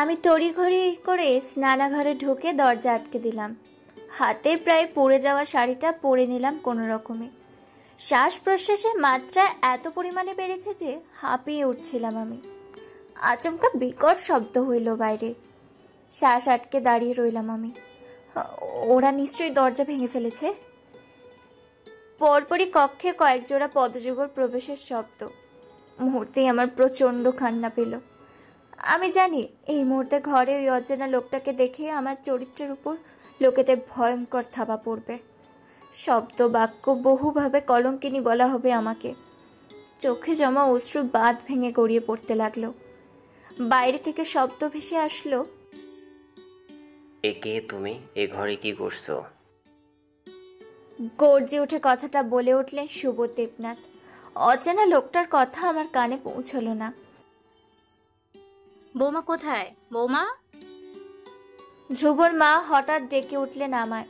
আমি তড়িঘড়ি করে স্নানাঘরে ঢুকে দরজা আটকে দিলাম। হাতের প্রায় পড়ে যাওয়া শাড়িটা পরে নিলাম কোনো রকমে। শ্বাস প্রশ্বাসের মাত্রা এত পরিমাণে বেড়েছে যে হাঁপিয়ে উঠছিলাম আমি। আচমকা বিকট শব্দ হইল বাইরে। শ্বাস আটকে দাঁড়িয়ে রইলাম আমি। ওরা নিশ্চয়ই দরজা ভেঙে ফেলেছে। পরপরই কক্ষে কয়েক জোড়া পদযুগল প্রবেশের শব্দ। মুহূর্তেই আমার প্রচণ্ড কান্না পেল। আমি জানি এই মুহূর্তে ঘরে ওই অচেনা লোকটাকে দেখে আমার চরিত্রের উপর লোকেদের ভয়ঙ্কর থাবা পড়বে। শব্দ বাক্য বহুভাবে কলঙ্কিনী বলা হবে আমাকে। চোখে জমা অশ্রু বাঁধ ভেঙে গড়িয়ে পড়তে লাগলো। বাইরে থেকে শব্দ ভেসে আসলো, একে তুমি এ ঘরে কি করছো? গর্জে উঠে কথাটা বলে উঠলেন সুবোধ দেবনাথ। অচেনা লোকটার কথা আমার কানে পৌঁছলো না। বৌমা কোথায়? বৌমা! ধ্রুবর মা হঠাৎ ডেকে উঠলেন আমায়।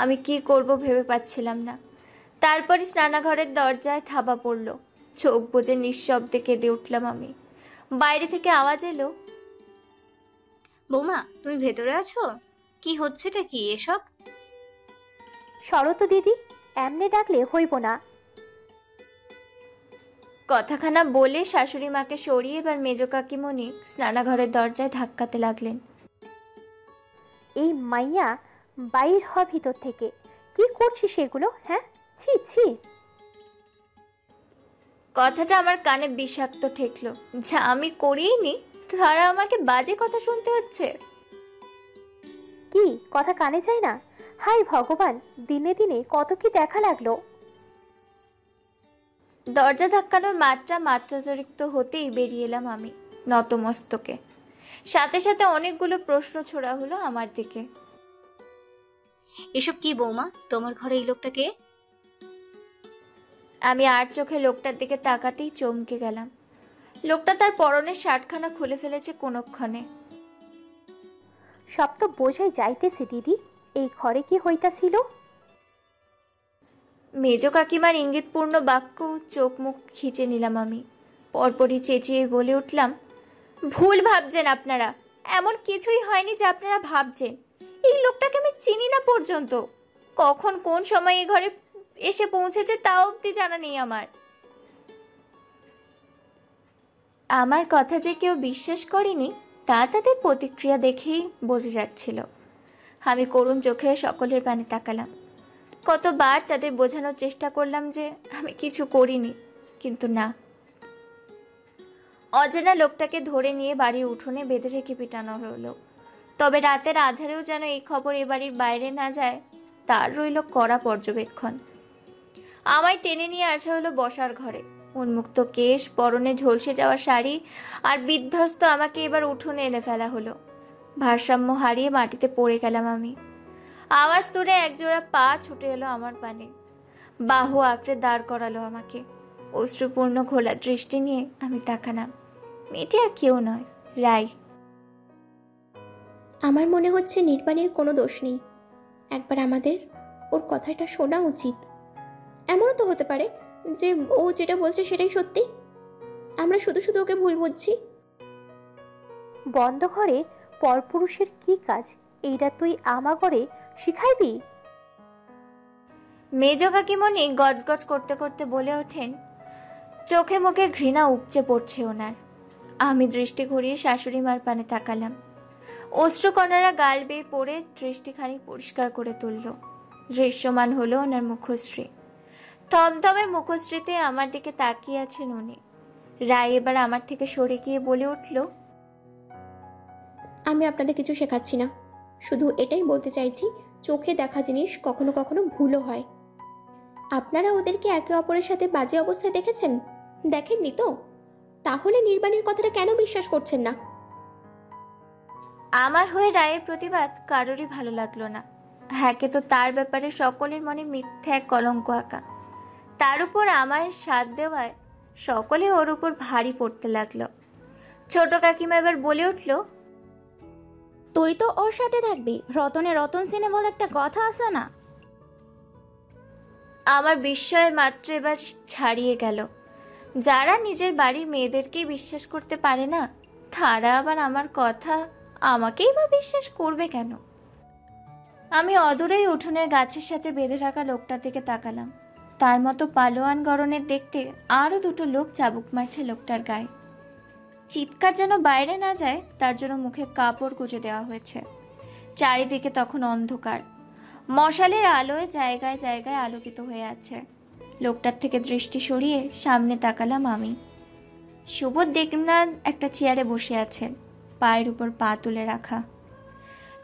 আমি কি করব ভেবে পাচ্ছিলাম না। তারপরে স্নানাঘরের দরজায় থাবা পড়ল। চোখ বুজে নিঃশব্দে কেঁদে উঠলাম আমি। বাইরে থেকে আওয়াজ এলো, বৌমা তুমি ভেতরে আছো? কি হচ্ছেটা কি এসব? শরৎ দিদি, এমনি ডাকলে হইব না। কথাখানা বলে শাশুড়ি মাকে সরিয়ে এবার মেজ কাকিমণি স্নানাঘরের দরজায় ধাক্কাতে লাগলেন। এই মাইয়া বাইর হ ভিতর থেকে। কি করছিস সেগুলো? হ্যাঁ, ছি ছি। কথাটা আমার কানে বিষাক্ত ঠেকলো। যা আমি করিনি তারা আমাকে বাজে কথা শুনতে হচ্ছে। কি কথা কানে যায় না? হাই ভগবান, দিনে দিনে কত কি দেখা লাগলো। দরজা ধাক্কানোর মাত্রাতিরিক্ত হতেই বেরিয়ে এলাম আমি নতমস্তকে। সাথে সাথে অনেকগুলো প্রশ্ন ছোড়া হলো আমার দিকে। এসব কি বৌমা? তোমার ঘরে এই লোকটা কে? আমি আর চোখে লোকটার দিকে তাকাতেই চমকে গেলাম। লোকটা তার পরনের শার্টখানা খুলে ফেলেছে কোনক্ষণে। সব তো বোঝাই যাইতেছে দিদি, এই ঘরে কি হইতাছিল। মেজ কাকিমার ইঙ্গিতপূর্ণ বাক্য চোখ মুখ খিচে নিলাম আমি। পরপরই চেঁচিয়ে বলে উঠলাম, ভুল ভাবছেন আপনারা। এমন কিছুই হয়নি যে আপনারা ভাবছেন। এই লোকটাকে আমি চিনি না পর্যন্ত। কখন কোন সময় এই ঘরে এসে পৌঁছেছে তাও অবধি জানা নেই আমার। আমার কথা যে কেউ বিশ্বাস করেনি তা তাদের প্রতিক্রিয়া দেখেই বোঝা যাচ্ছিল। আমি করুণ চোখে সকলের পানে তাকালাম। কতবার তাদের বোঝানোর চেষ্টা করলাম যে আমি কিছু করিনি, কিন্তু না। অজানা লোকটাকে ধরে নিয়ে বাড়ির উঠোনে বেঁধে রেখে পিটানো হলো। তবে রাতের আধারেও যেন এই খবর এ বাড়ির বাইরে না যায় তার রইল কড়া পর্যবেক্ষণ। আমায় টেনে নিয়ে আসা হলো বসার ঘরে। উন্মুক্ত কেশ, পরনে ঝলসে যাওয়া শাড়ি আর বিধ্বস্ত আমাকে এবার উঠোনে এনে ফেলা হলো। ভারসাম্য হারিয়ে মাটিতে পড়ে গেলাম আমি। আওয়াজ তুলে একজোড়া পা ছুটে এলো আমার পানে। বাহু আঁকড়ে দাঁড় করালো আমাকে। অশ্রুপূর্ণ ঘোলা দৃষ্টি নিয়ে আমি তাকালাম। মেয়েটি আর কেউ নয়, রাই। আমার মনে হচ্ছে নির্বাণের কোনো দোষ নেই। একবার আমাদের ওর কথাটা শোনা উচিত। এমনও তো হতে পারে যে ও যেটা বলছে সেটাই সত্যি। আমরা শুধু শুধু ওকে ভুল বুঝছি। বন্ধ ঘরে পরপুরুষের কি কাজ, এইটা তুই আমা করে শিখাইবি? মেজ কাকিমণি গজগজ করতে করতে বলে ওঠেন। চোখে মুখে ঘৃণা উপচে পড়ছে ওনার। আমি দৃষ্টি ঘুরিয়ে শাশুড়ি মার পানে তাকালাম। অশ্রুকণারা গাল বেয়ে পড়ে দৃষ্টিখানি পরিষ্কার করে তুলল। দৃশ্যমান হলো ওনার মুখশ্রী। থমথমে মুখশ্রীতে আমার দিকে তাকিয়ে আছেন উনি। রায় এবার আমার থেকে সরে গিয়ে বলে উঠল, আমি আপনাদের কিছু শেখাচ্ছি না, শুধু এটাই বলতে চাইছি চোখে দেখা জিনিস কখনো কখনো ভুলও হয়। আপনারা ওদেরকে একে অপরের সাথে বাজে অবস্থায় দেখেছেন? দেখেননি তো? তাহলে নির্বাণের কথাটা কেন বিশ্বাস করছেন না? আমার হয়ে রায়ের প্রতিবাদ কারোরই ভালো লাগলো না। হ্যাঁকে তো তার ব্যাপারে সকলের মনে মিথ্যা এক কলঙ্ক আঁকা। তার উপর আমার সাথ দেওয়ায় সকলে ওর উপর ভারী পড়তে লাগলো। ছোট কাকিমা এবার বলে উঠল, তুই তো ওর সাথে থাকবি, রতনে রতন সিনে বলে একটা কথা আছে না? আমার বিস্ময়ের মাত্রা এবার ছাড়িয়ে গেল। যারা নিজের বাড়ির মেয়েদেরকেই বিশ্বাস করতে পারে না তারা আবার আমার কথা আমাকেই বা বিশ্বাস করবে কেন? আমি অদূরেই উঠোনের গাছের সাথে বেঁধে রাখা লোকটার দিকে তাকালাম। তার মতো পালোয়ান গড়নের দেখতে আরো দুটো লোক চাবুক মারছে লোকটার গায়ে। চিৎকার যেন বাইরে না যায় তার জন্য মুখে কাপড় গুঁজে দেওয়া হয়েছে। চারিদিকে তখন অন্ধকার, মশালের আলোয় জায়গায় জায়গায় আলোকিত হয়ে আছে। লোকটার থেকে দৃষ্টি সরিয়ে সামনে তাকালাম আমি। সুবোধ দেবনাথ একটা চেয়ারে বসে আছেন, পায়ের উপর পা তুলে রাখা,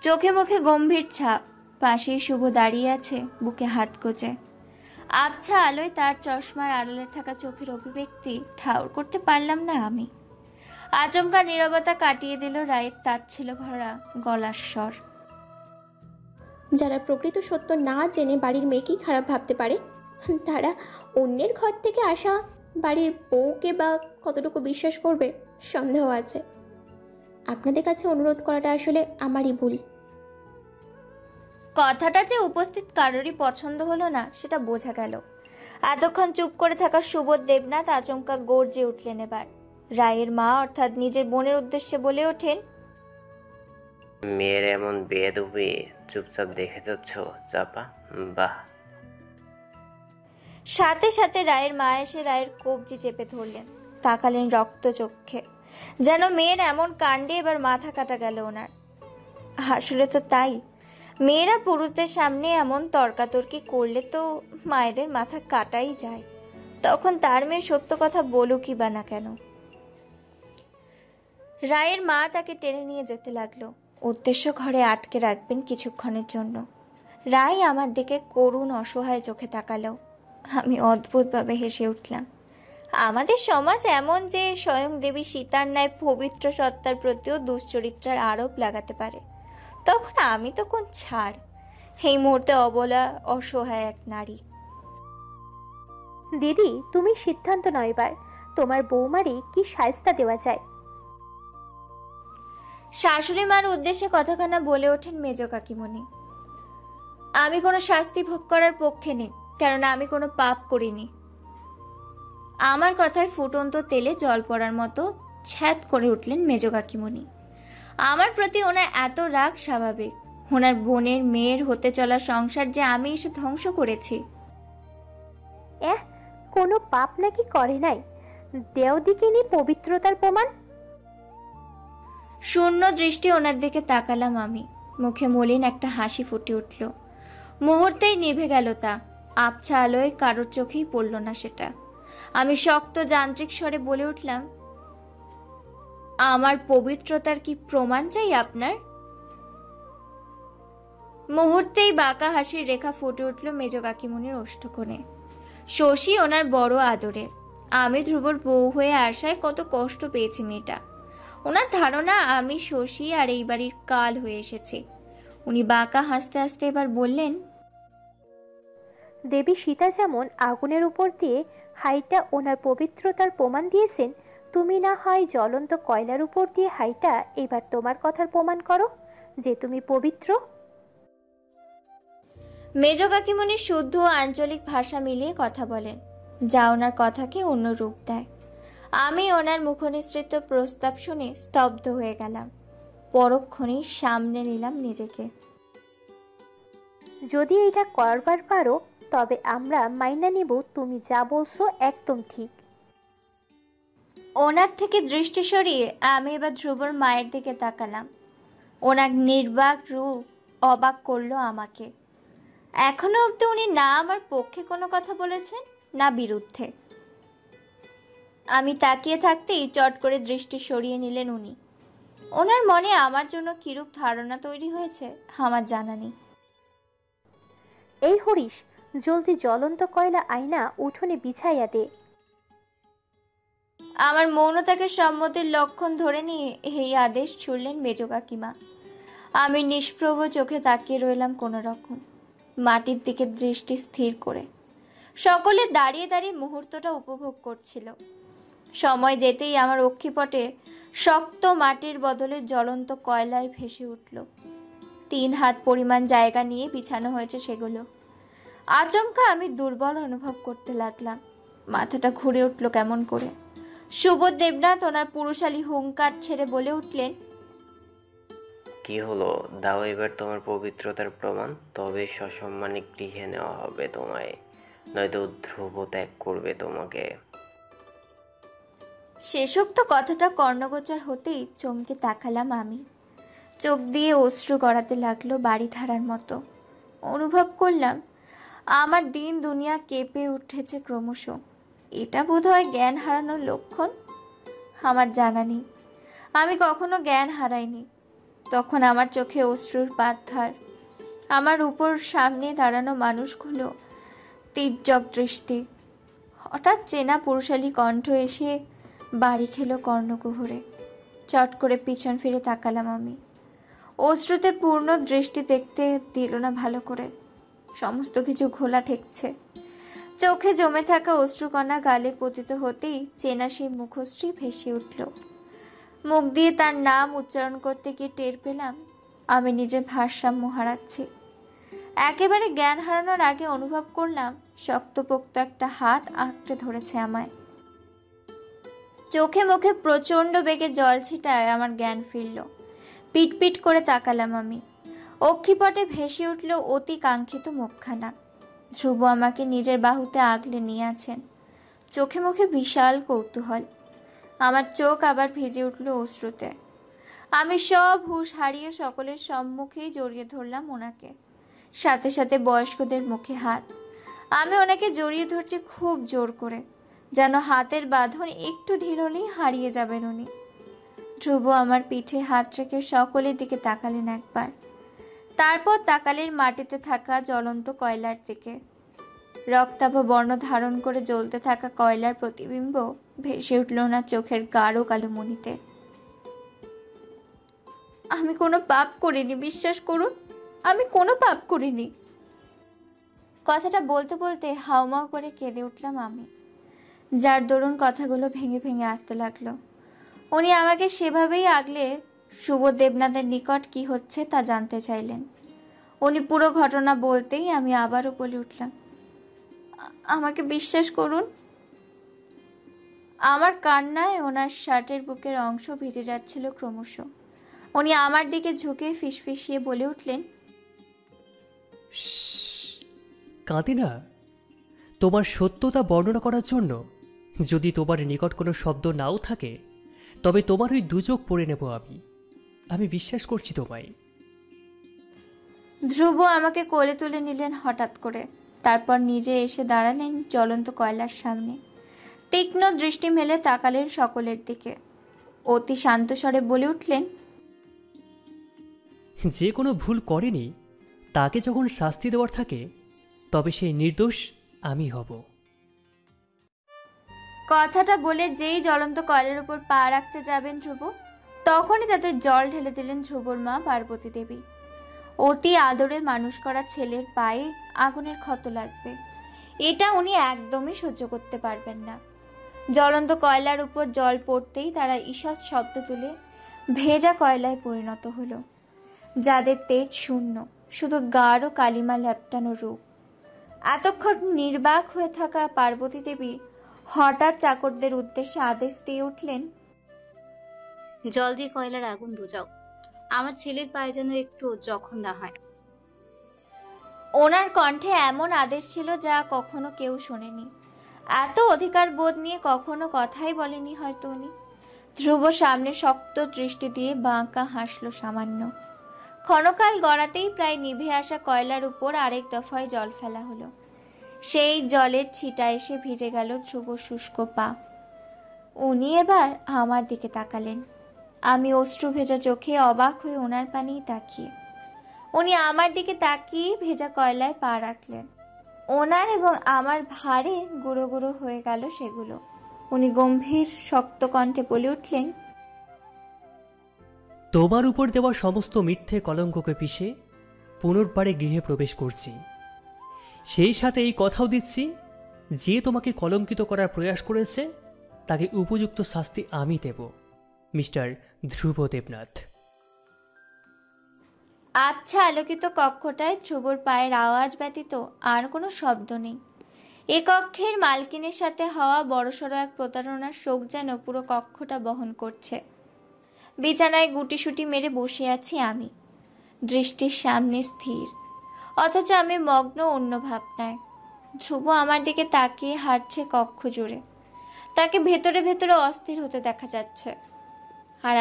চোখে মুখে গম্ভীর ছাপ। পাশেই শুভ দাঁড়িয়ে আছে, বুকে হাত গোজে। আবছা আলোয় তার চশমার আড়ালে থাকা চোখের অভিব্যক্তি ঠাউর করতে পারলাম না আমি। আচমকা নীরবতা কাটিয়ে দিল রায়ের তাচ্ছিল ভরা গলার স্বর। যারা প্রকৃত সত্য না জেনে বাড়ির মেয়েকেই খারাপ ভাবতে পারে, তারা অন্যের ঘর থেকে আসা বাড়ির বউকে বা কতটুকু বিশ্বাস করবে সন্দেহ আছে। আপনাদের কাছে অনুরোধ করাটা আসলে আমারই ভুল। কথাটা যে উপস্থিত কারোরই পছন্দ হলো না সেটা বোঝা গেল। এতক্ষণ চুপ করে থাকা সুবোধ দেবনাথ আচমকা গর্জে উঠলেন এবার। রায়ের মা অর্থাৎ নিজের বোনের উদ্দেশ্যে বলে ওঠেন, মেয়ের এমন বেয়াদবি চুপচাপ দেখে যাচ্ছ চাপা? বাহ। সাথে সাথে রায়ের মা এসে রায়ের কবজি চেপে ধরলেন, তাকালেন রক্ত চক্ষে, যেন মেয়ের এমন কাণ্ডে এবার মাথা কাটা গেল ওনার। আসলে তো তাই, মেয়েরা পুরুষদের সামনে এমন তর্কাতর্কি করলে তো মায়েদের মাথা কাটাই যায়। তখন তার মেয়ে সত্য কথা বলুকই বা না কেন। রায়ের মা তাকে টেনে নিয়ে যেতে লাগলো, উদ্দেশ্য ঘরে আটকে রাখবেন কিছুক্ষণের জন্য। রায় আমার দিকে করুণ অসহায় চোখে তাকালো। আমি অদ্ভুতভাবে হেসে উঠলাম। আমাদের সমাজ এমন যে স্বয়ং দেবী সীতার ন্যায় পবিত্র সত্তার প্রতিও দুশ্চরিত্রার আরোপ লাগাতে পারে। তখন আমি তো কোন ছাড়, এই মুহূর্তে অবলা অসহায় এক নারী। দিদি, তুমি সিদ্ধান্ত নাও এবার তোমার বৌমারে কি শায়েস্তা দেওয়া যায়। শাশুড়ি মার উদ্দেশ্যে কথাখানা বলে ওঠেন মেজ কাকিমণি। আমি কোনো শাস্তি ভোগ করার পক্ষে নেই, কেননা আমি কোনো পাপ করিনি। আমার কথায় ফুটন্ত তেলে জল পড়ার মতো ছ্যাদ করে উঠলেন মেজ কাকিমণি। আমার প্রতি ওনার এত রাগ স্বাভাবিক। ওনার বোনের মেয়ের হতে চলা সংসার যে আমি এসে ধ্বংস করেছি। কোনো পাপ নাকি করে নাই, দেও দিকে নি পবিত্রতার প্রমাণ। শূন্য দৃষ্টি ওনার দিকে তাকালাম আমি। মুখে মলিন একটা হাসি ফুটে উঠল, মুহূর্তেই নিভে গেল তা। আবছা আলোয় কারোর চোখেই পড়ল না সেটা। আমি শক্ত যান্ত্রিক স্বরে বলে উঠলাম, আমার পবিত্রতার কি প্রমাণ চাই আপনার? মুহূর্তেই বাঁকা হাসির রেখা ফুটে উঠল মেজ কাকিমণির ওষ্ঠকোণে। শশী ওনার বড় আদরের। আমি ধ্রুবর বউ হয়ে আসায় কত কষ্ট পেয়েছি মেয়েটা। ওনার ধারণা আমি শশী আর এই বাড়ির কাল হয়ে এসেছি। উনি বাঁকা হাসতে হাসতে এবার বললেন, দেবী সীতা যেমন আগুনের উপর দিয়ে হাইটা ওনার পবিত্রতার প্রমাণ দিয়েছেন, তুমি না হয় জ্বলন্ত কয়লার উপর দিয়ে হাইটা এবার তোমার কথার প্রমাণ করো যে তুমি পবিত্র। মেজ কাকিমণি শুদ্ধ ও আঞ্চলিক ভাষা মিলিয়ে কথা বলেন, যা ওনার কথাকে অন্য রূপ দেয়। আমি ওনার মুখনিসৃত প্রস্তাব শুনে স্তব্ধ হয়ে গেলাম। পরক্ষণেই সামনে নিলাম নিজেকে। যদি এটা করবার পারো তবে আমরা মাইনা নিব তুমি যা বলছো একদম ঠিক। ওনার থেকে দৃষ্টি সরিয়ে আমি এবার ধ্রুবর মায়ের দিকে তাকালাম। ওনার নির্বাক রূপ অবাক করলো আমাকে। এখনো অব্দি উনি না আমার পক্ষে কোনো কথা বলেছেন না বিরুদ্ধে। আমি তাকিয়ে থাকতেই চট করে দৃষ্টি সরিয়ে নিলেন উনি। ওনার মনে আমার জন্য কিরূপ ধারণা তৈরি হয়েছে আমার জানা নেই। এই হরিশ, জলদি জ্বলন্ত কয়লা আয়না উঠোনে বিছাইয়া দে। আমার মৌনতাকে সম্মতির লক্ষণ ধরে নিয়ে এই আদেশ ছুড়লেন মেজ কাকিমা। আমি নিষ্প্রভ চোখে তাকিয়ে রইলাম কোনো রকম, মাটির দিকে দৃষ্টি স্থির করে। সকলে দাঁড়িয়ে দাঁড়িয়ে মুহূর্তটা উপভোগ করছিল। সময় যেতেই আমার অক্ষিপটে শক্ত মাটির বদলে জ্বলন্ত কয়লায় ভেসে উঠল। 3 হাত পরিমাণ জায়গা নিয়ে বিছানো হয়েছে সেগুলো। আচমকা আমি দুর্বল অনুভব করতে লাগলাম। মাথাটা ঘুরে উঠল কেমন করে। সুবোধ দেবনাথ ওনার পুরুষালী হুঙ্কার ছেড়ে বলে উঠলেন, কি হলো, দাও এবার তোমার পবিত্রতার প্রমাণ, তবে সসম্মানে গৃহে নেওয়া হবে তোমায়, নয়তো ধ্রুব ত্যাগ করবে তোমাকে। শেষোক্ত কথাটা কর্ণগোচর হতেই চমকে তাকালাম আমি। চোখ দিয়ে অশ্রু গড়াতে লাগলো বাড়ি ধারার মতো। অনুভব করলাম আমার দিন দুনিয়া কেঁপে উঠেছে ক্রমশ। এটা বোধহয় জ্ঞান হারানোর লক্ষণ। আমার জানা নেই আমি কখনো জ্ঞান হারাইনি। তখন আমার চোখে অশ্রুর পাতধার। আমার উপর সামনে দাঁড়ানো মানুষগুলো তীর্যক দৃষ্টি। হঠাৎ চেনা পুরুষালী কণ্ঠ এসে বাড়ি খেলো কর্ণকুহরে। চট করে পিছন ফিরে তাকালাম আমি। অশ্রুতে পূর্ণ দৃষ্টি দেখতে দিল না ভালো করে। সমস্ত কিছু ঘোলা ঠেকছে। চোখে জমে থাকা অশ্রুকণা গালে পতিত হতেই চেনা সেই মুখশ্রী ভেসে উঠল। মুখ দিয়ে তার নাম উচ্চারণ করতে গিয়ে টের পেলাম আমি নিজের ভারসাম্য হারাচ্ছি। একেবারে জ্ঞান হারানোর আগে অনুভব করলাম শক্তপোক্ত একটা হাত আঁকড়ে ধরেছে আমায়। চোখে মুখে প্রচন্ড বেগে জল ছিটায় আমার জ্ঞান ফিরল। পিটপিট করে তাকালাম আমি। অক্ষিপটে ভেসে উঠল অতি কাঙ্ক্ষিত মুখখানা। ধ্রুব আমাকে নিজের বাহুতে আগলে নিয়ে আছেন। চোখে মুখে বিশাল কৌতূহল। আমার চোখ আবার ভিজে উঠল অশ্রুতে। আমি সব হুঁশ হারিয়ে সকলের সম্মুখেই জড়িয়ে ধরলাম ওনাকে। সাথে সাথে বয়স্কদের মুখে হাত। আমি ওনাকে জড়িয়ে ধরছি খুব জোর করে, যেন হাতের বাঁধন একটু ঢিল হলেই হারিয়ে যাবেন উনি। ধ্রুব আমার পিঠে হাত রেখে সকলের দিকে তাকালেন একবার, তারপর তাকালেন মাটিতে থাকা জ্বলন্ত কয়লার দিকে। রক্তাভ বর্ণ ধারণ করে জ্বলতে থাকা কয়লার প্রতিবিম্ব ভেসে উঠল না চোখের গাঢ় কালো মণিতে। আমি কোনো পাপ করিনি, বিশ্বাস করুন, আমি কোনো পাপ করিনি। কথাটা বলতে বলতে হাউমাউ করে কেঁদে উঠলাম আমি, যার দরুন কথাগুলো ভেঙে ভেঙে আসতে লাগলো। উনি আমাকে সেভাবেই আগলে শুভ দেবনাথের নিকট কি হচ্ছে তা জানতে চাইলেন। উনি পুরো ঘটনা বলতেই আমি আবারও বলে উঠলাম, আমাকে বিশ্বাস করুন। আমার কান্নায় ওনার শার্টের বুকের অংশ ভিজে যাচ্ছিল ক্রমশ। উনি আমার দিকে ঝুঁকে ফিসফিসিয়ে বলে উঠলেন, কাঁদে না। তোমার সত্যতা বর্ণনা করার জন্য যদি তোমার নিকট কোনো শব্দ নাও থাকে, তবে তোমার ওই দুচোখ পড়ে নেব আমি বিশ্বাস করছি তোমায়। ধ্রুব আমাকে কোলে তুলে নিলেন হঠাৎ করে। তারপর নিজে এসে দাঁড়ালেন জ্বলন্ত কয়লার সামনে। তীক্ষ্ণ দৃষ্টি মেলে তাকালেন সকলের দিকে। অতি শান্ত স্বরে বলে উঠলেন, যে কোনো ভুল করেনি তাকে যখন শাস্তি দেওয়ার থাকে, তবে সেই নির্দোষ আমি হব। কথাটা বলে যেই জ্বলন্ত কয়লার উপর পা রাখতে যাবেন ধ্রুব, তখনই তাতে জল ঢেলে দিলেন ধ্রুবর মা পার্বতী দেবী। অতি আদরে মানুষ করা ছেলের পায়ে আগুনের ক্ষত লাগবে, এটা উনি একদমই সহ্য করতে পারবেন না। জ্বলন্ত কয়লার উপর জল পড়তেই তারা ঈষৎ শব্দ তুলে ভেজা কয়লায় পরিণত হলো, যাদের তেজ শূন্য, শুধু গাঢ় কালিমা লেপটানো রূপ। এতক্ষণ নির্বাক হয়ে থাকা পার্বতী দেবী হঠাৎ চাকরদের উদ্দেশ্যে আদেশ দিয়ে উঠলেন, জল দিয়ে কয়লার আগুন বুঝাও, আমার ছেলের পায়ে যেন একটু জখম না হয়। ওনার কণ্ঠে এমন আদেশ ছিল যা কখনো কেউ শোনেনি। এত অধিকার বোধ নিয়ে কখনো কথাই বলেনি হয়তো উনি। ধ্রুব সামনে শক্ত দৃষ্টি দিয়ে বাঁকা হাসল সামান্য। ক্ষণকাল গড়াতেই প্রায় নিভে আসা কয়লার উপর আরেক দফায় জল ফেলা হলো। সেই জলের ছিটা এসে ভিজে গেল ধ্রুব শুষ্ক পা। উনি এবার আমার দিকে তাকালেন। আমি অশ্রু ভেজা চোখে অবাক হয়ে ওনার পানেই তাকিয়ে। উনি আমার দিকে তাকিয়ে ভেজা কয়লায় পা রাখলেন। ওনার এবং আমার ভারে গুঁড়ো গুঁড়ো হয়ে গেল সেগুলো। উনি গম্ভীর শক্ত কণ্ঠে বলে উঠলেন, তোমার উপর দেওয়া সমস্ত মিথ্যে কলঙ্ককে পিষে পুনর্বারে গৃহে প্রবেশ করছি। সেই সাথে এই কথাও দিচ্ছি, যে তোমাকে কলঙ্কিত করার প্রয়াস করেছে তাকে উপযুক্ত শাস্তি আমি দেব, মিস্টার ধ্রুব দেবনাথ। আচ্ছা আলোকিত কক্ষটায় ধ্রুবর পায়ের আওয়াজ ব্যতীত আর কোনো শব্দ নেই। এ কক্ষের মালকিনের সাথে হওয়া বড়সড় এক প্রতারণার শোক যেন পুরো কক্ষটা বহন করছে। বিছানায় গুটিসুটি মেরে বসে আছি আমি। দৃষ্টির সামনে স্থির, অথচ আমি মগ্ন অন্য ভাবনায়। ধ্রুব আমার দিকে তাকিয়ে হাঁটছে কক্ষ জুড়ে, তাকে ভেতরে ভেতরে অস্থির হতে দেখা যাচ্ছে। আর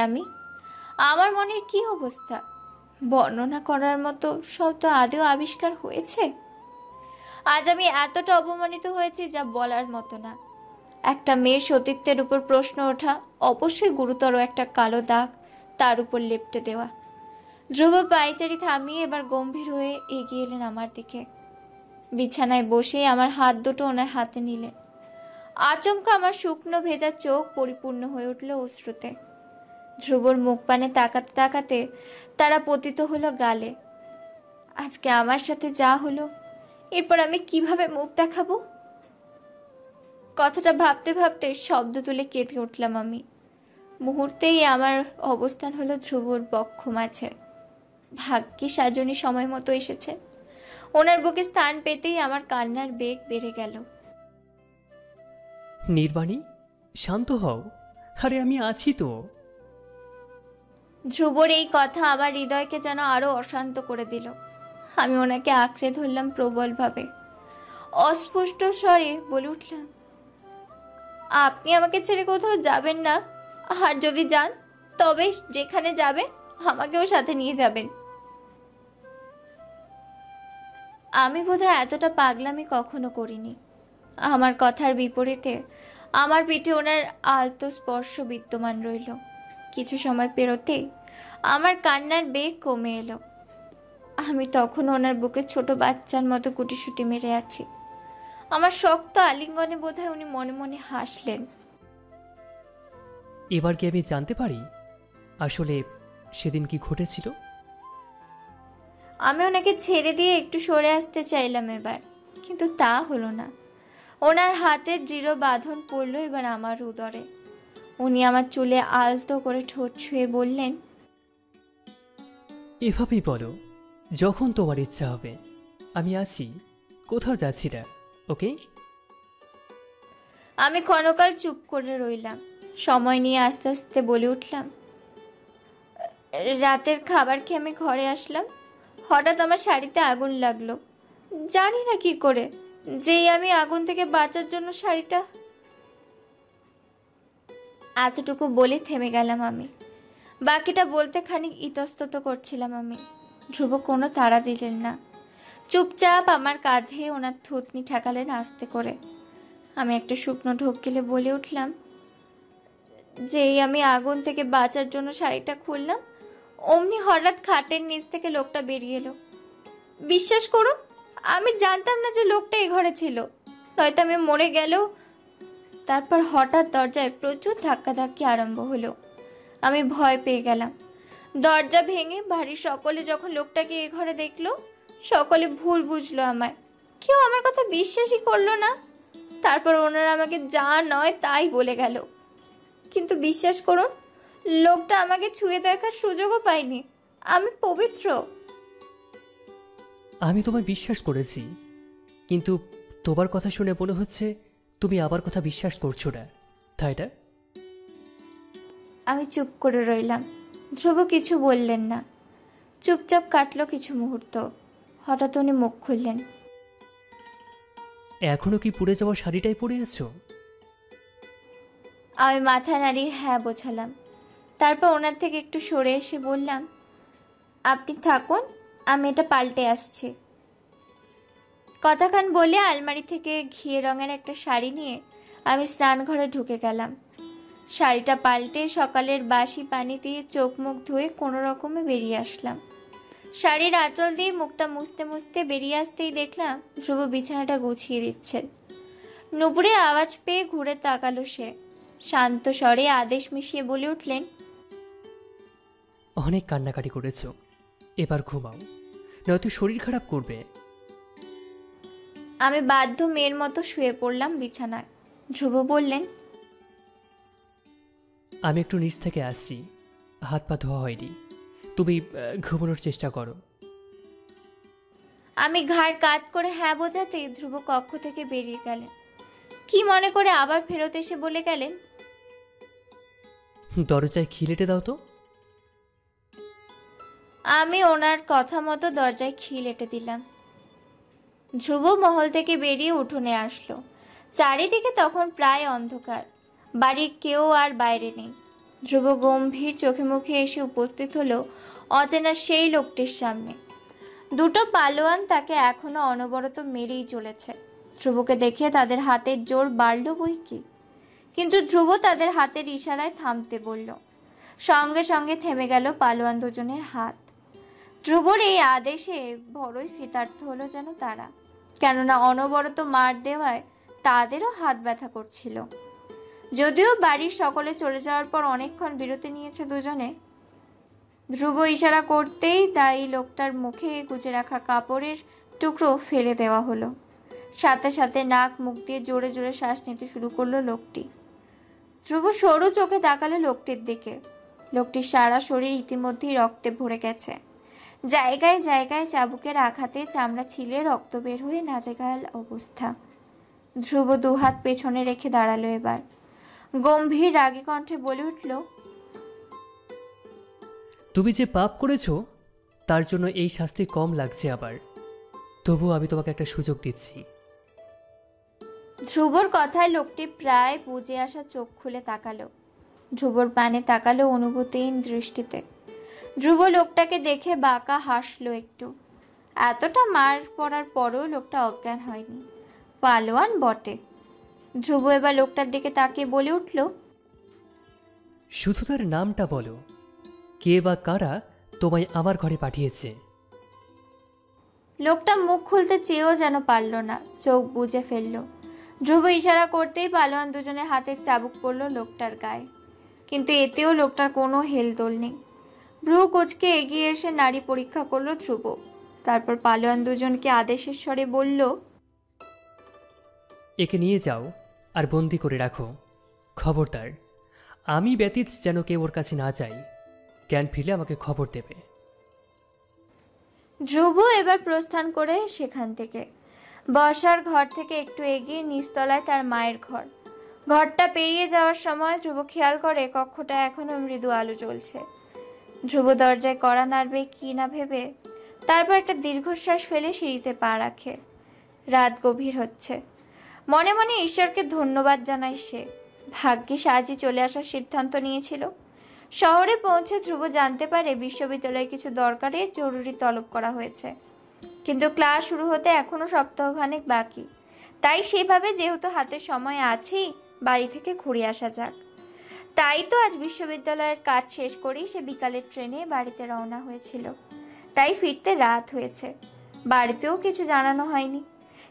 আমার মনের কি অবস্থা বর্ণনা করার মতো শব্দ আদৌ আবিষ্কার হয়েছে? আজ আমি এতটা অপমানিত হয়েছি যা বলার মতো না। একটা মেয়ের সতীত্বের উপর প্রশ্ন ওঠা অবশ্যই গুরুতর একটা কালো দাগ তার উপর লেপ্টে দেওয়া। ধ্রুব পায়চারি থামিয়ে এবার গম্ভীর হয়ে এগিয়ে এলেন আমার দিকে। বিছানায় বসে আমার হাত দুটো ওনার হাতে নিলেন। আচমকা আমার শুকনো ভেজা চোখ পরিপূর্ণ হয়ে উঠল অশ্রুতে। ধ্রুবর মুখ পানে তাকাতে তাকাতে তারা পতিত হলো গালে। আজকে আমার সাথে যা হলো, এরপর আমি কিভাবে মুখ দেখাবো? কথাটা ভাবতে ভাবতে শব্দ তুলে কেঁদে উঠলাম আমি। মুহূর্তেই আমার অবস্থান হলো ধ্রুবর বক্ষ মাঝে। ভাগ্যে সাজনী সময় মতো এসেছে। ওনার বুকে স্থান পেতেই আমার কান্নার বেগ বেড়ে গেল। নির্বাণী, শান্ত হও। আরে আমি আছি তো। ধ্রুবর এই কথা আমার হৃদয়কে যেন আরো অশান্ত করে দিল। আমি ওনাকে আঁকড়ে ধরলাম প্রবলভাবে। অস্পষ্ট স্বরে বলে উঠলাম, আপনি আমাকে ছেড়ে কোথাও যাবেন না, আর যদি যান তবে যেখানে যাবে আমাকেও সাথে নিয়ে যাবেন। আমি বোধহয় এতটা পাগলামি কখনো করিনি। আমার কথার বিপরীতে আমার পিঠে ওনার আলতো স্পর্শ বিদ্যমান রইল। কিছু সময় পেরোতেই আমার কান্নার বেগ কমে এলো। আমি তখন ওনার বুকে ছোট বাচ্চার মতো গুটিসুটি মেরে আছি। আমার শক্ত আলিঙ্গনে বোধহয় উনি মনে মনে হাসলেন। এবার কি আমি জানতে পারি আসলে সেদিন কি ঘটেছিল? আমি ওনাকে ছেড়ে দিয়ে একটু সরে আসতে চাইলাম এবার, কিন্তু তা হলো না। ওনার হাতের দৃঢ় বাঁধন পড়ল এবার আমার উদরে। উনি আমার চুলে আলতো করে ঠোঁট ছুঁয়ে বললেন, এভাবেই বলো, যখন তোমার ইচ্ছা হবে। আমি আছি, কোথাও যাচ্ছি না, ওকে? আমি ক্ষণকাল চুপ করে রইলাম। সময় নিয়ে আস্তে আস্তে বলে উঠলাম, রাতের খাবার খেয়ে আমি ঘরে আসলাম। হঠাৎ আমার শাড়িতে আগুন লাগলো, জানি না কি করে। যেই আমি আগুন থেকে বাঁচার জন্য শাড়িটা, এতটুকু বলে থেমে গেলাম আমি। বাকিটা বলতে খানিক ইতস্তত করছিলাম আমি। ধ্রুব কোনো তাড়া দিলেন না। চুপচাপ আমার কাঁধে ওনার থুতনি ঠেকালেন আস্তে করে। আমি একটা শুকনো ঢোক গেলে বলে উঠলাম, যেই আমি আগুন থেকে বাঁচার জন্য শাড়িটা খুললাম, অমনি হঠাৎ খাটের নিচ থেকে লোকটা বেরিয়ে এলো। বিশ্বাস করুন, আমি জানতাম না যে লোকটা এই ঘরে ছিল, নয়তো আমি মরে গেলেও। তারপর হঠাৎ দরজায় প্রচুর ধাক্কাধাক্কি আরম্ভ হলো। আমি ভয় পেয়ে গেলাম। দরজা ভেঙে বাড়ির সকলে যখন লোকটাকে এ ঘরে দেখলো, সকলে ভুল বুঝলো আমায়। কেউ আমার কথা বিশ্বাসই করলো না। তারপর ওনারা আমাকে যা নয় তাই বলে গেল। কিন্তু বিশ্বাস করুন, লোকটা আমাকে ছুঁয়ে দেখার সুযোগও পায়নি। আমি পবিত্র। আমি তোমায় বিশ্বাস করেছি, কিন্তু তোমার কথা শুনে মনে হচ্ছে তুমি আবার কথা বিশ্বাস করছো না, তাই না? আমি চুপ করে রইলাম। ধ্রুব কিছু বললেন না। চুপচাপ কাটলো কিছু মুহূর্ত। হঠাৎ উনি মুখ খুললেন। এখনো কি পুড়ে যাওয়া শাড়িটাই পরে আছো? আমি মাথা নাড়িয়ে হ্যাঁ বোঝালাম। তারপর ওনার থেকে একটু সরে এসে বললাম, আপনি থাকুন, আমি এটা পাল্টে আসছি। কথাখান বলে আলমারি থেকে ঘিয়ে রঙের একটা শাড়ি নিয়ে আমি স্নানঘরে ঢুকে গেলাম। শাড়িটা পাল্টে সকালের বাসি পানি দিয়ে চোখ মুখ ধুয়ে কোনো রকমে বেরিয়ে আসলাম। শাড়ির আঁচল দিয়ে মুখটা মুছতে মুছতে বেরিয়ে আসতেই দেখলাম ধ্রুব বিছানাটা গুছিয়ে দিচ্ছেন। নুপুরের আওয়াজ পেয়ে ঘুরে তাকালো সে। শান্ত স্বরে আদেশ মিশিয়ে বলে উঠলেন, অনেক কান্নাকাটি করেছো, এবার ঘুমাও, নয়তো শরীর খারাপ করবে। আমি বাধ্য মেয়ের মতো শুয়ে পড়লাম বিছানায়। ধ্রুব বললেন, আমি একটু নিচ থেকে আসছি, হাত পা ধোয়া হয়নি, তুমি ঘুমানোর চেষ্টা করো। আমি ঘাড় কাত করে হ্যাঁ বোঝাতেই ধ্রুব কক্ষ থেকে বেরিয়ে গেলেন। কি মনে করে আবার ফেরত এসে বলে গেলেন, দরজায় খিলেটে দাও তো। আমি ওনার কথা মতো দরজায় খিল এঁটে দিলাম। ধ্রুব মহল থেকে বেরিয়ে উঠোনে আসলো। চারিদিকে তখন প্রায় অন্ধকার, বাড়ির কেউ আর বাইরে নেই। ধ্রুব গম্ভীর চোখে মুখে এসে উপস্থিত হলো অচেনা সেই লোকটির সামনে। দুটো পালোয়ান তাকে এখনো অনবরত মেরেই চলেছে। ধ্রুবকে দেখে তাদের হাতের জোর বাড়ল বই কি, কিন্তু ধ্রুব তাদের হাতের ইশারায় থামতে বলল। সঙ্গে সঙ্গে থেমে গেল পালোয়ান দুজনের হাত। ধ্রুবর এই আদেশে বড়ই কৃতার্থ হলো যেন তারা, কেননা অনবরত মার দেওয়ায় তাদেরও হাত ব্যথা করছিল। যদিও বাড়ির সকলে চলে যাওয়ার পর অনেকক্ষণ বিরতি নিয়েছে দুজনে। ধ্রুব ইশারা করতেই তাই লোকটার মুখে গুজে রাখা কাপড়ের টুকরো ফেলে দেওয়া হলো। সাথে সাথে নাক মুখ দিয়ে জোরে জোরে শ্বাস নিতে শুরু করলো লোকটি। ধ্রুব সরু চোখে তাকালো লোকটির দিকে। লোকটির সারা শরীর ইতিমধ্যেই রক্তে ভরে গেছে। জায়গায় জায়গায় চাবুকের আঘাতে চামড়া ছিলে রক্ত বের হয়ে নাজেহাল অবস্থা। ধ্রুব দুহাত পেছনে রেখে দাঁড়ালো। এবার গম্ভীর রাগী কণ্ঠে বলে উঠল, তুমি যে পাপ করেছো তার জন্য এই শাস্তি কম লাগছে, আবার তবু আমি তোমাকে একটা সুযোগ দিচ্ছি। ধ্রুবর কথায় লোকটি প্রায় বুঝে আসা চোখ খুলে তাকালো। ধ্রুবর পানে তাকালো অনুভূতিহীন দৃষ্টিতে। ধ্রুব লোকটাকে দেখে বাঁকা হাসলো একটু। এতটা মার পড়ার পরও লোকটা অজ্ঞান হয়নি, পালোয়ান বটে। ধ্রুব এবার লোকটার দিকে তাকিয়ে বলে উঠল, শুধু তার নামটা বলো, কে বা কারা তোমায় আমার ঘরে পাঠিয়েছে? লোকটা মুখ খুলতে চেয়েও যেন পারল না, চোখ বুজে ফেলল। ধ্রুব ইশারা করতেই পালোয়ান দুজনে হাতের চাবুক পড়ল লোকটার গায়ে, কিন্তু এতেও লোকটার কোনো হেলদোল নেই। ভ্রু কুঁচকে এগিয়ে এসে নাড়ি পরীক্ষা করলো ধ্রুব। তারপর পালোয়ান দুজনকে আদেশের স্বরে বলল, একে নিয়ে যাও আর বন্দি করে রাখো। খবরদার আমি ব্যতীত যেন কেউ ওর কাছে না যাই। জ্ঞান ফিরলে আমাকে খবর দেবে। ধ্রুব এবার প্রস্থান করে সেখান থেকে বসার ঘর থেকে একটু এগিয়ে নিচতলায় তার মায়ের ঘর। ঘরটা পেরিয়ে যাওয়ার সময় ধ্রুব খেয়াল করে কক্ষটা এখনো মৃদু আলো জ্বলছে। ধ্রুব দরজায় কড়া নাড়বে কি না ভেবে তারপর একটা দীর্ঘশ্বাস ফেলে সিঁড়িতে পা রাখে। রাত গভীর হচ্ছে। মনে মনে ঈশ্বরকে ধন্যবাদ জানায় সে। ভাগ্যিস আজই চলে আসার সিদ্ধান্ত নিয়েছিল। শহরে পৌঁছে ধ্রুব জানতে পারে বিশ্ববিদ্যালয়ে কিছু দরকারে জরুরি তলব করা হয়েছে, কিন্তু ক্লাস শুরু হতে এখনো সপ্তাহখানেক বাকি। তাই সেভাবে যেহেতু হাতে সময় আছেই, বাড়ি থেকে ঘুরে আসা যাক। তাই তো আজ বিশ্ববিদ্যালয়ের কাজ শেষ করেই সে বিকালের ট্রেনে বাড়িতে রওনা হয়েছিল। তাই ফিরতে রাত হয়েছে। বাড়িতেও কিছু জানানো হয়নি,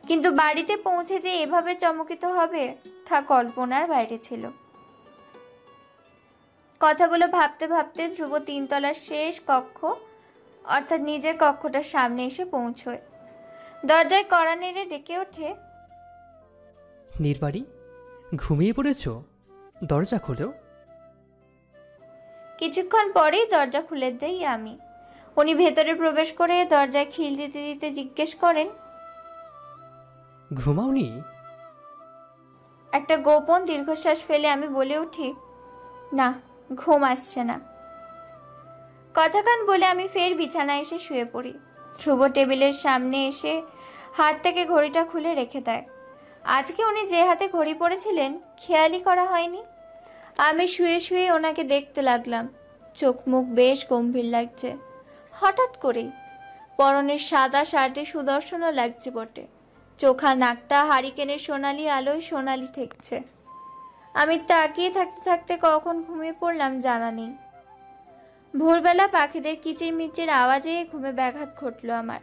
কিন্তু বাড়িতে পৌঁছে যে এভাবে চমকিত হবে তা কল্পনার বাইরে ছিল। কথাগুলো ভাবতে ভাবতে ধ্রুব 3 তলার শেষ কক্ষ অর্থাৎ নিজের কক্ষটার সামনে এসে পৌঁছয়। দরজায় কড়া নেড়ে ডেকে ওঠে, নির্বাড়ি, ঘুমিয়ে পড়েছ? দরজা খোলো। কিছুক্ষণ পরেই দরজা খুলে দেই আমি। উনি ভেতরে প্রবেশ করে দরজায় খিল দিতে দিতে জিজ্ঞেস করেন, ঘুমাওনি? একটা গোপন দীর্ঘশ্বাস ফেলে আমি বলে উঠি, না, ঘুম আসছে না। কথাখান বলে আমি ফের বিছানায় এসে শুয়ে পড়ি। ধ্রুব টেবিলের সামনে এসে হাত থেকে ঘড়িটা খুলে রেখে দেয়। আজকে উনি যে হাতে ঘড়ি পরেছিলেন খেয়ালই করা হয়নি। আমি শুয়ে শুয়ে ওনাকে দেখতে লাগলাম। চোখ মুখ বেশ গম্ভীর লাগছে। হঠাৎ করেই পরনের সাদা শার্টে সুদর্শনও লাগছে বটে। চোখা নাকটা হারিকেনের সোনালি আলোয় সোনালি ঠেকছে। আমি তাকিয়ে থাকতে থাকতে কখন ঘুমিয়ে পড়লাম জানা নেই। ভোরবেলা পাখিদের কিচিরমিচির আওয়াজে ঘুমে ব্যাঘাত ঘটল আমার।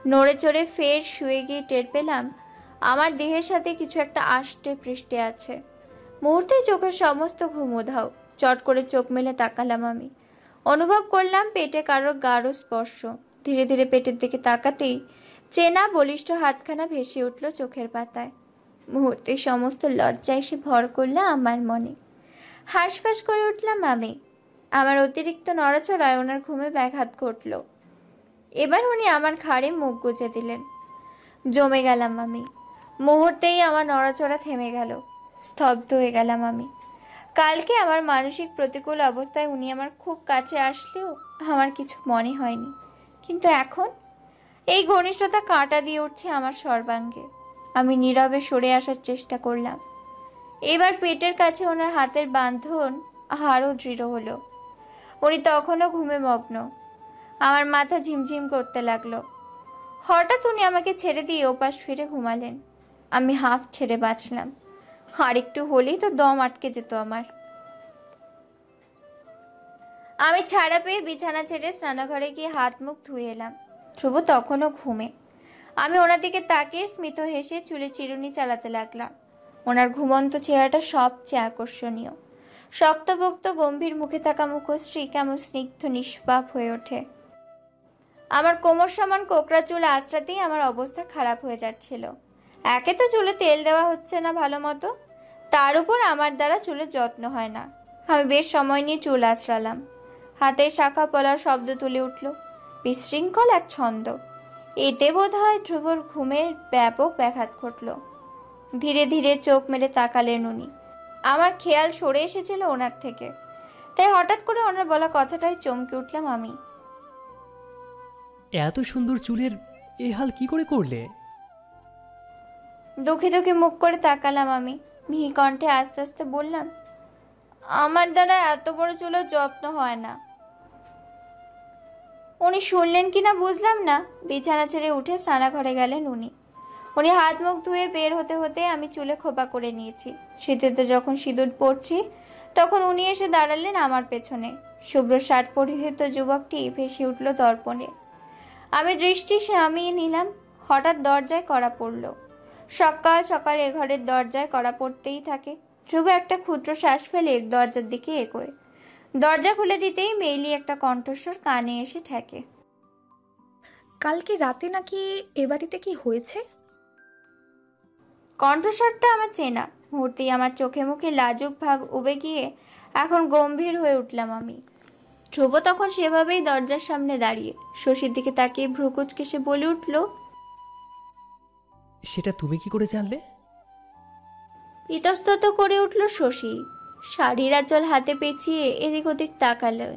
নড়ে চড়ে ফের শুয়ে গিয়ে টের পেলাম আমার দেহের সাথে কিছু একটা আষ্টে পৃষ্ঠে আছে। মুহূর্তে চোখের সমস্ত ঘুম উধাও। চট করে চোখ মেলে তাকালাম আমি। অনুভব করলাম পেটে কারোর গাঢ় স্পর্শ। ধীরে ধীরে পেটের দিকে তাকাতেই চেনা বলিষ্ঠ হাতখানা ভেসে উঠল চোখের পাতায়। মুহূর্তে সমস্ত লজ্জা এসে ভর করল আমার মনে। হাঁসফাঁস করে উঠলাম আমি। আমার অতিরিক্ত নড়াচড়ায় ওনার ঘুমে ব্যাঘাত ঘটল। এবার উনি আমার ঘাড়ে মুখ গুজে দিলেন। জমে গেলাম আমি। মুহূর্তেই আমার নড়াচড়া থেমে গেল। স্তব্ধ হয়ে গেলাম আমি। কালকে আমার মানসিক প্রতিকূল অবস্থায় উনি আমার খুব কাছে আসলেও আমার কিছু মনে হয়নি, কিন্তু এখন এই ঘনিষ্ঠতা কাঁটা দিয়ে উঠছে আমার সর্বাঙ্গে। আমি নীরবে সরে আসার চেষ্টা করলাম। এবার পেটের কাছে ওনার হাতের বাঁধন আরও দৃঢ় হলো। উনি তখনও ঘুমে মগ্ন। আমার মাথা ঝিমঝিম করতে লাগলো। হঠাৎ উনি আমাকে ছেড়ে দিয়ে ওপাশ ফিরে ঘুমালেন। আমি হাঁফ ছেড়ে বাঁচলাম। আর একটু হলেই তো দম আটকে যেত আমার। আমি ছাড়া পেয়ে বিছানা ছেড়ে স্নানাঘরে গিয়ে হাত মুখ ধুয়ে এলাম। ধ্রুব তখনও ঘুমে। আমি ওনার দিকে তাকিয়ে স্মিত হেসে চুলে চিরুনি চালাতে লাগলাম। ওনার ঘুমন্ত চেহারাটা সবচেয়ে আকর্ষণীয়। শক্তপোক্ত গম্ভীর মুখে থাকা মুখশ্রী কেমন স্নিগ্ধ নিষ্পাপ হয়ে ওঠে। আমার কোমর সমান কোকড়া চুল আঁচড়াতেই আমার অবস্থা খারাপ হয়ে যাচ্ছিল। একে তো চুলে তেল দেওয়া হচ্ছে না ভালো মতো, তার উপর আমার দ্বারা চুলের যত্ন হয় না। আমি বেশ সময় নিয়ে চুল আঁচড়ালাম। হাতের শাখা পলার শব্দ তুলে উঠল, বিশৃঙ্খল এক ছন্দ। এতে বোধ হয় ধ্রুবর ঘুমের ব্যাপক ব্যাঘাত ঘটল। ধীরে ধীরে চোখ মেলে তাকালেন উনি। আমার খেয়াল সরে এসেছিল ওনার থেকে, তাই হঠাৎ করে ওনার বলা কথাটাই চমকে উঠলাম আমি। এত সুন্দর চুলের এ হাল কি করে করলে? দুঃখে দুঃখে মুখ করে তাকালাম আমি। মিহি কণ্ঠে আস্তে আস্তে বললাম, আমার দ্বারা এত বড় চুলের যত্ন হয় না। উনি শুনলেন কিনা বুঝলাম না। বিছানা ছেড়ে উঠে স্নানাঘরে গেলেন উনি। উনি হাত মুখ ধুয়ে বের হতে হতে আমি চুলে খোপা করে নিয়েছি। শীতেতে যখন সিঁদুর পড়ছি তখন উনি এসে দাঁড়ালেন আমার পেছনে। শুভ্র শার্ট পরিহিত যুবকটি ভেসে উঠল দর্পণে। আমি দৃষ্টি নামিয়ে নিলাম। হঠাৎ দরজায় কড়া পড়ল। সকাল সকাল এ ঘরের দরজায় কড়া পড়তেই থাকে। ধ্রুব একটা ক্ষুদ্র শ্বাস ফেলে দরজার দিকে এগোয়। দরজা খুলে দিতেই মেইলি একটা কণ্ঠস্বর কানে এসে ঠেকে। কালকে রাতে নাকি এ বাড়িতে কি হয়েছে? কণ্ঠস্বরটা আমার চেনা। মুহূর্তেই আমার চোখে মুখে লাজুক ভাব উবে গিয়ে এখন গম্ভীর হয়ে উঠলাম আমি। ধ্রুব তখন সেভাবেই দরজার সামনে দাঁড়িয়ে শশীর দিকে তাকিয়ে ভ্রুকুচকে সে বলে উঠল, সেটা তুমি কি করে জানলে? ইতস্তত করে উঠল শশী। শাড়ির আঁচল হাতে পেঁচিয়ে এদিক ওদিক তাকালেন।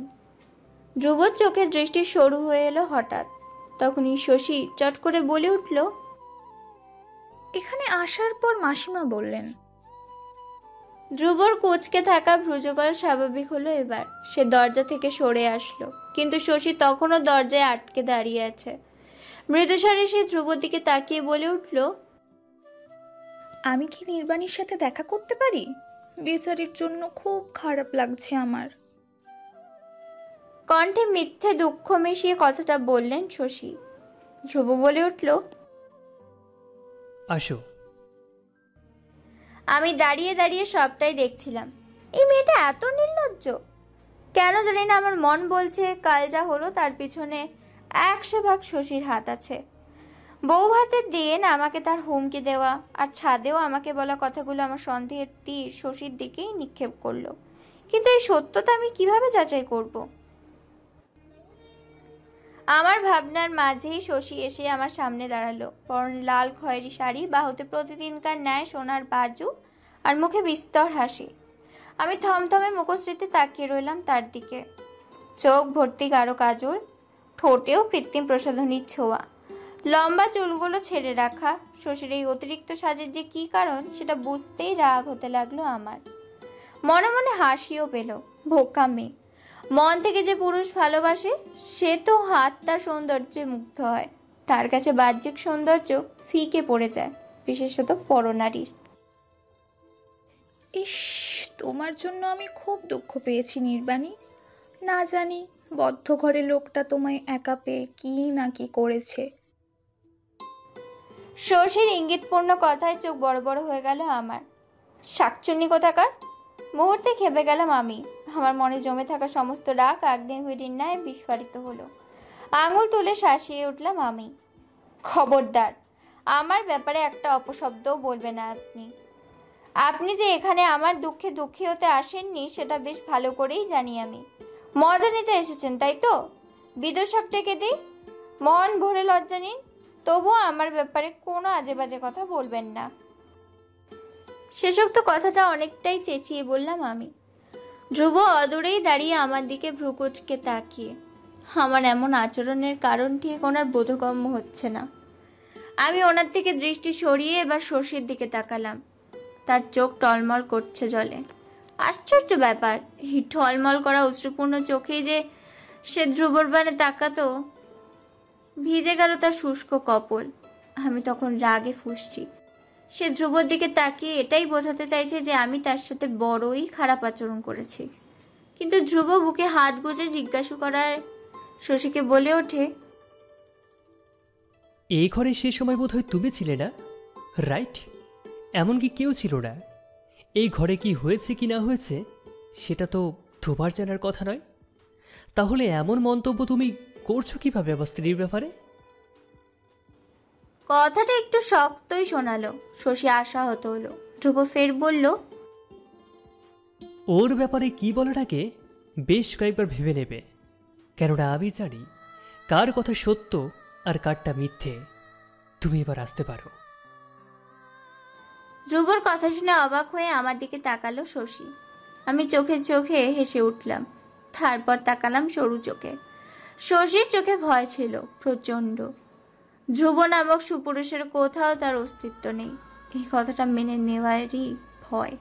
ধ্রুবর চোখের দৃষ্টি সরু হয়ে এলো হঠাৎ। তখনই শশী চট করে বলে উঠল, এখানে আসার পর মাসিমা বললেন। ধ্রুবর কুঁচকে থাকা ভ্রুযুগল স্বাভাবিক হলো এবার। সে দরজা থেকে সরে আসলো, কিন্তু শশী তখনও দরজায় আটকে দাঁড়িয়ে আছে। মৃদুস্বরে সে ধ্রুবর দিকে তাকিয়ে বলে উঠল, আমি কি নির্বাণীর সাথে দেখা করতে পারি? বেচারির জন্য খুব খারাপ লাগছে আমার। কণ্ঠে মিথ্যে দুঃখ মিশিয়ে কথাটা বললেন শশী। ধ্রুব বলে উঠল, আসো। আমি দাঁড়িয়ে দাঁড়িয়ে সবটাই দেখছিলাম। এই মেয়েটা এত নির্লজ্জ কেন জানি না। আমার মন বলছে কাল যা হলো তার পিছনে 100 ভাগ শশীর হাত আছে। বউ ভাতের দিন আমাকে তার হুমকি দেওয়া আর ছাদেও আমাকে বলা কথাগুলো আমার সন্দেহের তীর শশীর দিকেই নিক্ষেপ করলো। কিন্তু এই সত্যতা আমি কিভাবে যাচাই করব? আমার ভাবনার মাঝেই শশী এসে আমার সামনে দাঁড়ালো। পরনে লাল খয়েরি শাড়ি, বাহুতে প্রতিদিনকার ন্যায় সোনার বাজু আর মুখে বিস্তর হাসি। আমি থমথমে মুখশ্রীতে তাকিয়ে রইলাম তার দিকে। চোখ ভর্তি গাঢ় কাজল, ঠোঁটেও কৃত্রিম প্রসাধনীর ছোঁয়া, লম্বা চুলগুলো ছেড়ে রাখা। শশীর এই অতিরিক্ত সাজের যে কি কারণ সেটা বুঝতেই রাগ হতে লাগলো আমার। মনে মনে হাসিও পেল। বোকা মেয়ে, মন থেকে যে পুরুষ ভালোবাসে সে তো হাত তার সৌন্দর্যে মুগ্ধ হয়। তার কাছে বাহ্যিক সৌন্দর্য ফিকে পড়ে যায়, বিশেষত পরনারীর। ইস, তোমার জন্য আমি খুব দুঃখ পেয়েছি নির্বাণী। না জানি বদ্ধ ঘরে লোকটা তোমায় একা পেয়ে কি না কি করেছে। শশীর ইঙ্গিতপূর্ণ কথায় চোখ বড় বড় হয়ে গেল আমার। শাকচুন্নি কোথাকার! মুহূর্তে খেপে গেলাম আমি। আমার মনে জমে থাকা সমস্ত রাগ আগ্নেয়গিরির ন্যায় বিস্ফোরিত হলো। আঙুল তুলে শাসিয়ে উঠলাম আমি। খবরদার, আমার ব্যাপারে একটা অপশব্দও বলবে না আপনি। আপনি যে এখানে আমার দুঃখে দুঃখী হতে আসেননি সেটা বেশ ভালো করেই জানি আমি। মজা নিতে এসেছেন তাই তো? বিদূষক ডেকে দিই, মন ভরে লজ্জা নিন। তবুও আমার ব্যাপারে কোনো আজে বাজে কথা বলবেন না। শেষোক্ত কথাটা অনেকটাই চেঁচিয়ে বললাম আমি। ধ্রুব অদূরেই দাঁড়িয়ে আমার দিকে ভ্রুকুচকে তাকিয়ে। আমার এমন আচরণের কারণ ঠিক ওনার বোধগম্য হচ্ছে না। আমি ওনার থেকে দৃষ্টি সরিয়ে এবার শশীর দিকে তাকালাম। তার চোখ টলমল করছে জলে। আশ্চর্য ব্যাপার, এই টলমল করা অশ্রুপূর্ণ চোখেই যে সে ধ্রুবর বানে তাকাতো। ভিজে গেল তার শুষ্ক কপল। আমি তখন রাগে ফুঁসছি। সে ধ্রুবর দিকে তাকিয়ে এটাই বোঝাতে চাইছে যে আমি তার সাথে বড়ই খারাপ আচরণ করেছি। কিন্তু ধ্রুব বুকে হাত গুজে জিজ্ঞাসা করার শশীকে বলে ওঠে, এই ঘরে সে সময় বোধহয় তুমি ছিলে না, রাইট? এমনকি কেউ ছিল না। এই ঘরে কি হয়েছে কি না হয়েছে সেটা তো তোমার জানার কথা নয়। তাহলে এমন মন্তব্য তুমি করছো কিভাবে আমার স্ত্রীর ব্যাপারে? কথাটা একটু শক্তই শোনালো। শশী আশাহত হলো। ধ্রুব ফের বলল, ওর ব্যাপারে কি বলাটাকে বেশ কয়েকবার ভেবে নেবে, কেননা আমি জানি কার কথা সত্য আর কারটা মিথ্যে। তুমি এবার আসতে পারো। ধ্রুবর কথা শুনে অবাক হয়ে আমার দিকে তাকালো শশী। আমি চোখে চোখে হেসে উঠলাম। তারপর তাকালাম সরু চোখে। শশীর চোখে ভয় ছিল প্রচণ্ড। ধ্রুব নামক সুপুরুষের কোথাও তার অস্তিত্ব নেই, এই কথাটা মেনে নেওয়ারই ভয়।